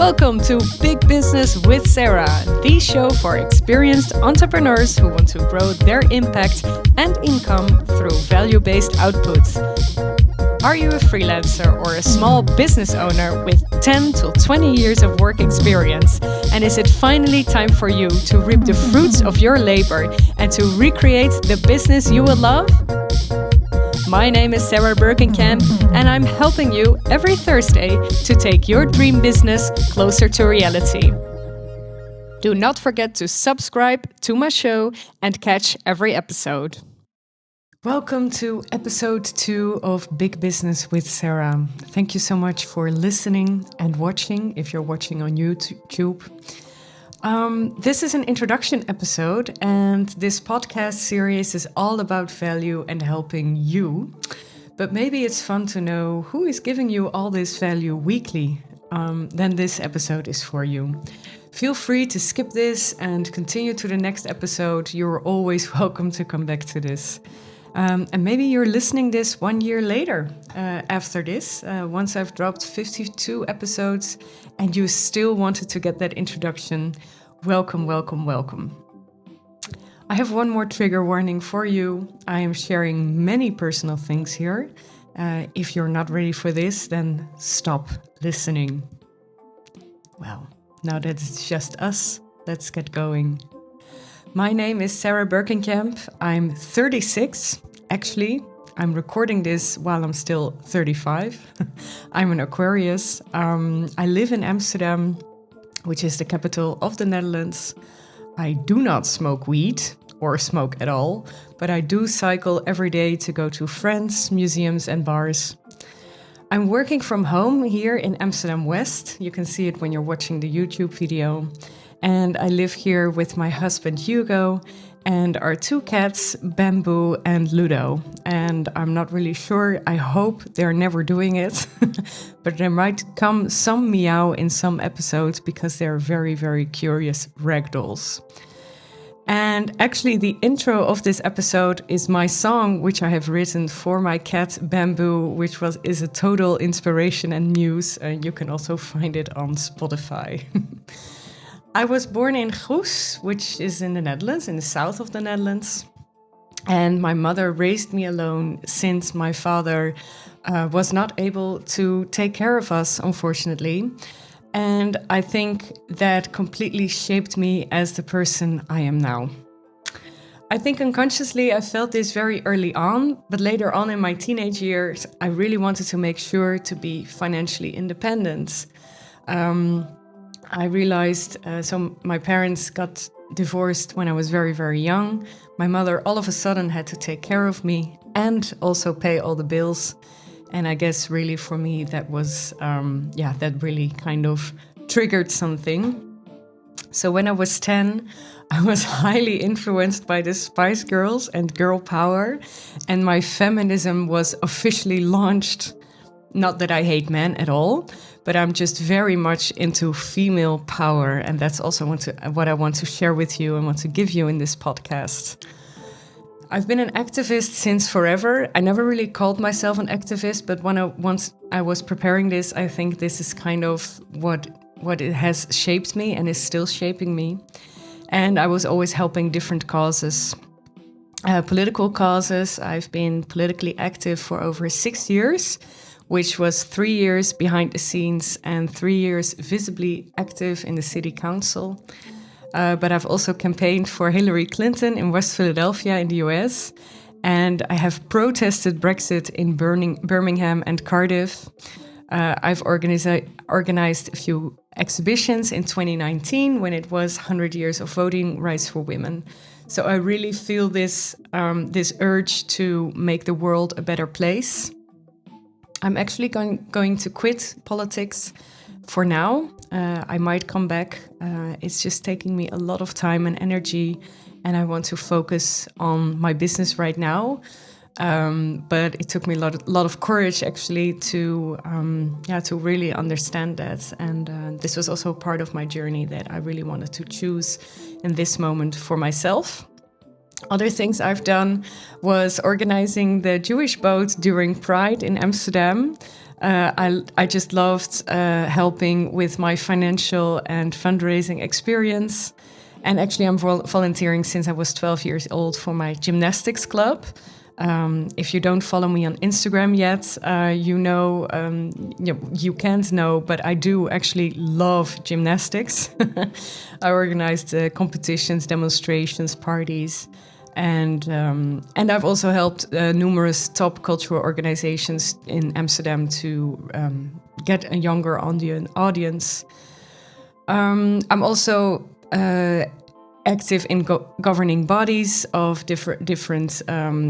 Welcome to Big Business with Sarah, the show for experienced entrepreneurs who want to grow their impact and income through value-based outputs. Are you a freelancer or a small business owner with 10 to 20 years of work experience? And is it finally time for you to reap the fruits of your labor and to recreate the business you will love? My name is Sarah Berckenkamp, and I'm helping you every Thursday to take your dream business closer to reality. Do not forget to subscribe to my show and catch every episode. Welcome to episode 2 of Big Business with Sarah. Thank you so much for listening and watching, if you're watching on YouTube. This is an introduction episode, and this podcast series is all about value and helping you. But maybe it's fun to know who is giving you all this value weekly. Then this episode is for you. Feel free to skip this and continue to the next episode. You're always welcome to come back to this. And maybe you're listening this 1 year later after this, once I've dropped 52 episodes and you still wanted to get that introduction. Welcome, welcome, welcome. I have one more trigger warning for you. I am sharing many personal things here. If you're not ready for this, then stop listening. Well, now that it's just us, let's get going. My name is Sarah Berckenkamp. I'm 36. Actually, I'm recording this while I'm still 35. I'm an Aquarius. I live in Amsterdam, which is the capital of the Netherlands. I do not smoke weed or smoke at all, but I do cycle every day to go to friends, museums, and bars. I'm working from home here in Amsterdam West. You can see it when you're watching the YouTube video. And I live here with my husband Hugo and our 2 cats, Bamboo and Ludo. And I'm not really sure, I hope they're never doing it, but there might come some meow in some episodes because they're very, very curious ragdolls. And actually the intro of this episode is my song, which I have written for my cat Bamboo, which is a total inspiration and muse. You can also find it on Spotify. I was born in Goes, which is in the Netherlands, in the south of the Netherlands. And my mother raised me alone since my father was not able to take care of us, unfortunately. And I think that completely shaped me as the person I am now. I think unconsciously I felt this very early on, but later on in my teenage years, I really wanted to make sure to be financially independent. I realized, so my parents got divorced when I was very, very young. My mother all of a sudden had to take care of me and also pay all the bills. And I guess really for me that was, that really kind of triggered something. So when I was 10, I was highly influenced by the Spice Girls and girl power. And my feminism was officially launched. Not that I hate men at all, but I'm just very much into female power. And that's also what I want to share with you and want to give you in this podcast. I've been an activist since forever. I never really called myself an activist, but once I was preparing this, I think this is kind of what it has shaped me and is still shaping me. And I was always helping different causes. Political causes. I've been politically active for over 6 years, which was 3 years behind the scenes and 3 years visibly active in the city council. But I've also campaigned for Hillary Clinton in West Philadelphia in the US. And I have protested Brexit in Birmingham and Cardiff. I've organized a few exhibitions in 2019 when it was 100 years of voting rights for women. So I really feel this urge to make the world a better place. I'm actually going to quit politics for now. I might come back. It's just taking me a lot of time and energy, and I want to focus on my business right now. But it took me a lot of courage actually to really understand that. And this was also part of my journey that I really wanted to choose in this moment for myself. Other things I've done was organizing the Jewish boat during Pride in Amsterdam. I just loved helping with my financial and fundraising experience. And actually, I'm volunteering since I was 12 years old for my gymnastics club. If you don't follow me on Instagram yet, you can't know, but I do actually love gymnastics. I organized competitions, demonstrations, parties, and I've also helped numerous top cultural organizations in Amsterdam to get a younger audience. I'm also active in governing bodies of different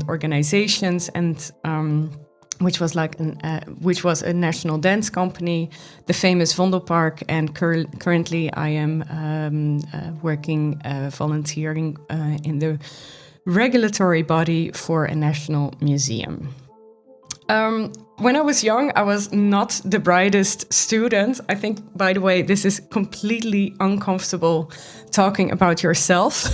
organizations, and which was a national dance company, the famous Vondelpark, and currently I am volunteering in the regulatory body for a national museum. When I was young, I was not the brightest student. I think, by the way, this is completely uncomfortable talking about yourself.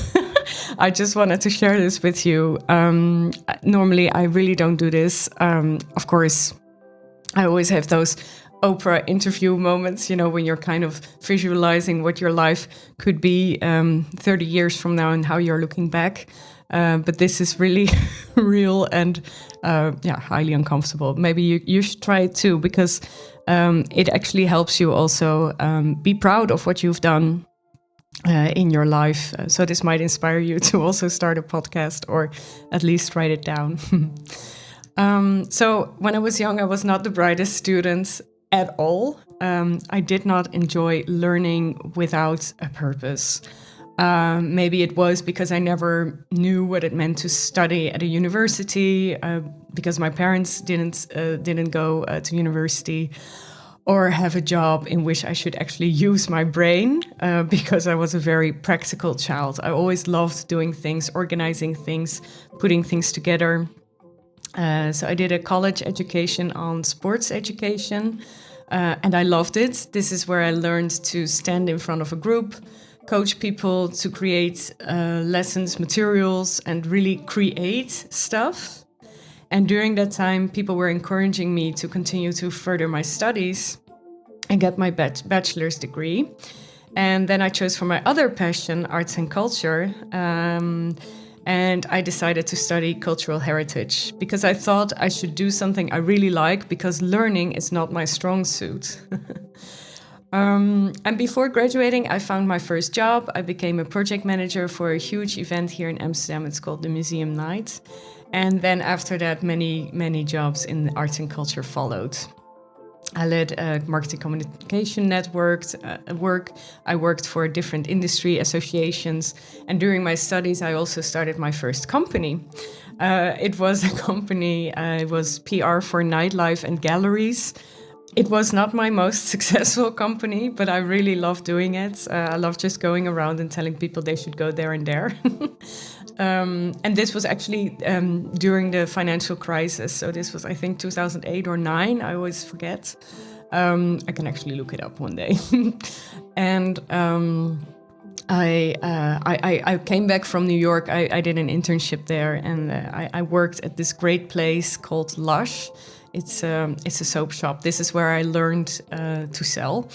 I just wanted to share this with you. Normally, I really don't do this. Of course, I always have those Oprah interview moments, when you're kind of visualizing what your life could be 30 years from now and how you're looking back. But this is really real and highly uncomfortable. Maybe you should try it too, because it actually helps you also be proud of what you've done in your life. So this might inspire you to also start a podcast, or at least write it down. So when I was young, I was not the brightest student at all. I did not enjoy learning without a purpose. Maybe it was because I never knew what it meant to study at a university, because my parents didn't go to university, or have a job in which I should actually use my brain, because I was a very practical child. I always loved doing things, organizing things, putting things together. So I did a college education on sports education, and I loved it. This is where I learned to stand in front of a group, coach people, to create lessons, materials, and really create stuff. And during that time, people were encouraging me to continue to further my studies and get my bachelor's degree. And then I chose for my other passion, arts and culture. And I decided to study cultural heritage, because I thought I should do something I really like, because learning is not my strong suit. And before graduating, I found my first job. I became a project manager for a huge event here in Amsterdam. It's called the Museum Night. And then after that, many jobs in arts and culture followed. I led a marketing communication network. I worked for different industry associations. And during my studies, I also started my first company. It was a company, it was PR for nightlife and galleries. It was not my most successful company, but I really love doing it. I love just going around and telling people they should go there and there. And this was actually during the financial crisis. So this was, I think, 2008 or 2009. I always forget. I can actually look it up one day. And I came back from New York. I did an internship there, and I worked at this great place called Lush. It's a soap shop. This is where I learned to sell,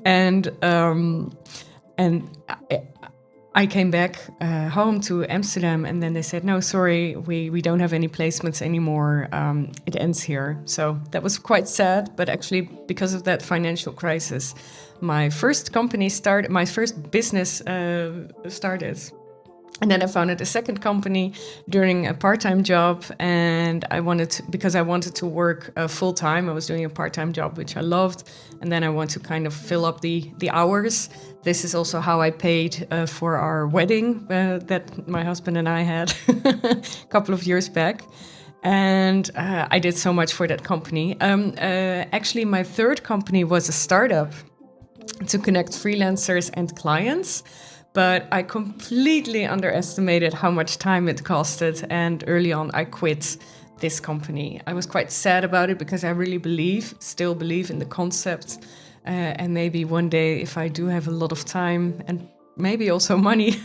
and I came back home to Amsterdam, and then they said, "No, sorry, we don't have any placements anymore. It ends here." So that was quite sad. But actually, because of that financial crisis, my first business started. And then I founded a second company during a part-time job, and because I wanted to work full-time. I was doing a part-time job, which I loved, and then I want to kind of fill up the hours. This is also how I paid for our wedding that my husband and I had a couple of years back. And I did so much for that company. Actually, my third company was a startup to connect freelancers and clients. But I completely underestimated how much time it costed, and early on I quit this company. I was quite sad about it, because I really still believe in the concept, and maybe one day, if I do have a lot of time and maybe also money,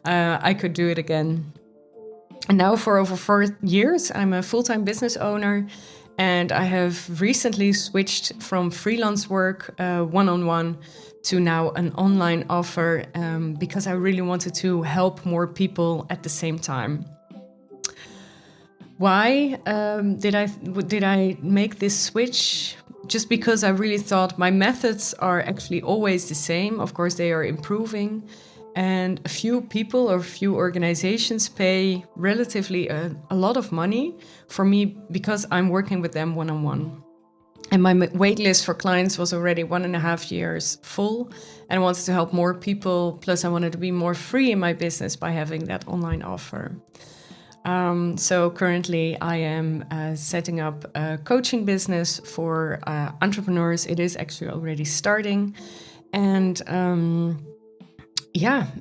I could do it again. And now for over 4 years, I'm a full-time business owner, And I have recently switched from freelance work, one-on-one, to now an online offer because I really wanted to help more people at the same time. Why did I make this switch? Just because I really thought my methods are actually always the same. Of course, they are improving. And a few people or a few organizations pay relatively a lot of money for me because I'm working with them one-on-one. And my wait list for clients was already 1.5 years full. And I wanted to help more people. Plus, I wanted to be more free in my business by having that online offer. So currently I am setting up a coaching business for entrepreneurs. It is actually already starting. And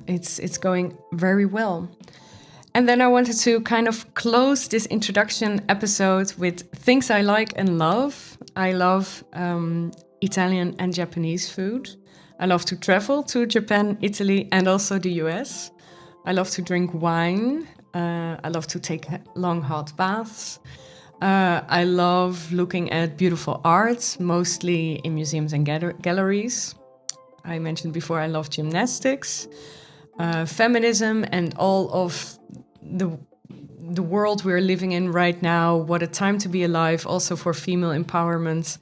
it's going very well. And then I wanted to kind of close this introduction episode with things I like and love. I love Italian and Japanese food. I love to travel to Japan, Italy, and also the US. I love to drink wine. I love to take long hot baths. I love looking at beautiful art, mostly in museums and galleries. I mentioned before I love gymnastics, feminism, and all of the world we're living in right now. What a time to be alive, also for female empowerment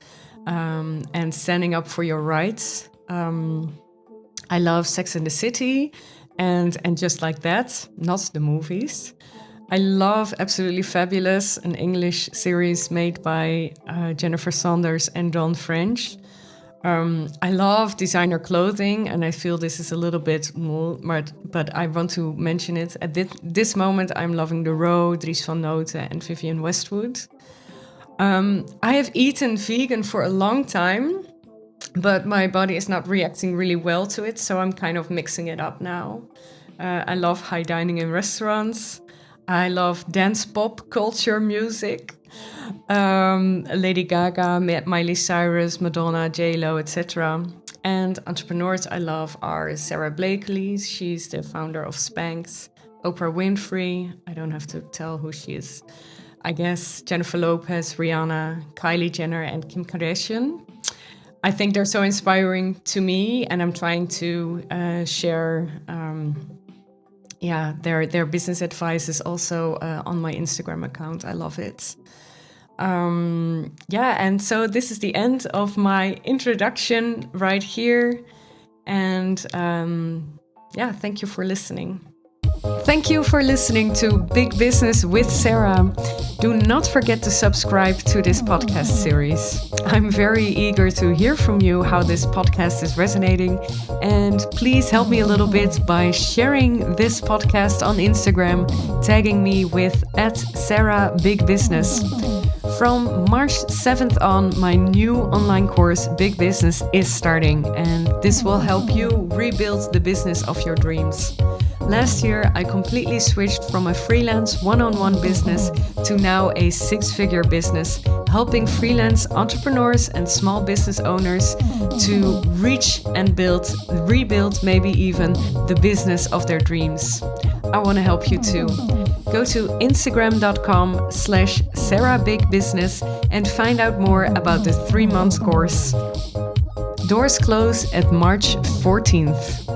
and standing up for your rights. I love Sex and the City and Just Like That, not the movies. I love Absolutely Fabulous, an English series made by Jennifer Saunders and Dawn French. I love designer clothing, and I feel this is a little bit more, but I want to mention it. At this moment, I'm loving The Row, Dries van Noten, and Vivienne Westwood. I have eaten vegan for a long time, but my body is not reacting really well to it, so I'm kind of mixing it up now. I love high dining in restaurants. I love dance pop culture music. Lady Gaga, Miley Cyrus, Madonna, J-Lo, etc. And entrepreneurs I love are Sarah Blakely, she's the founder of Spanx, Oprah Winfrey, I don't have to tell who she is, I guess Jennifer Lopez, Rihanna, Kylie Jenner, and Kim Kardashian. I think they're so inspiring to me, and I'm trying to share their business advice is also on my Instagram account. I love it. And so this is the end of my introduction right here. And thank you for listening. Thank you for listening to Big Business with Sarah. Do not forget to subscribe to this podcast series. I'm very eager to hear from you how this podcast is resonating. And please help me a little bit by sharing this podcast on Instagram, tagging me with @SarahBigBusiness. From March 7th on, my new online course, Big Business, is starting, and this will help you rebuild the business of your dreams. Last year, I completely switched from a freelance one-on-one business to now a 6-figure business, helping freelance entrepreneurs and small business owners to reach and rebuild maybe even the business of their dreams. I want to help you too. Go to Instagram.com/SarahBigBusiness and find out more about the 3-month course. Doors close at March 14th.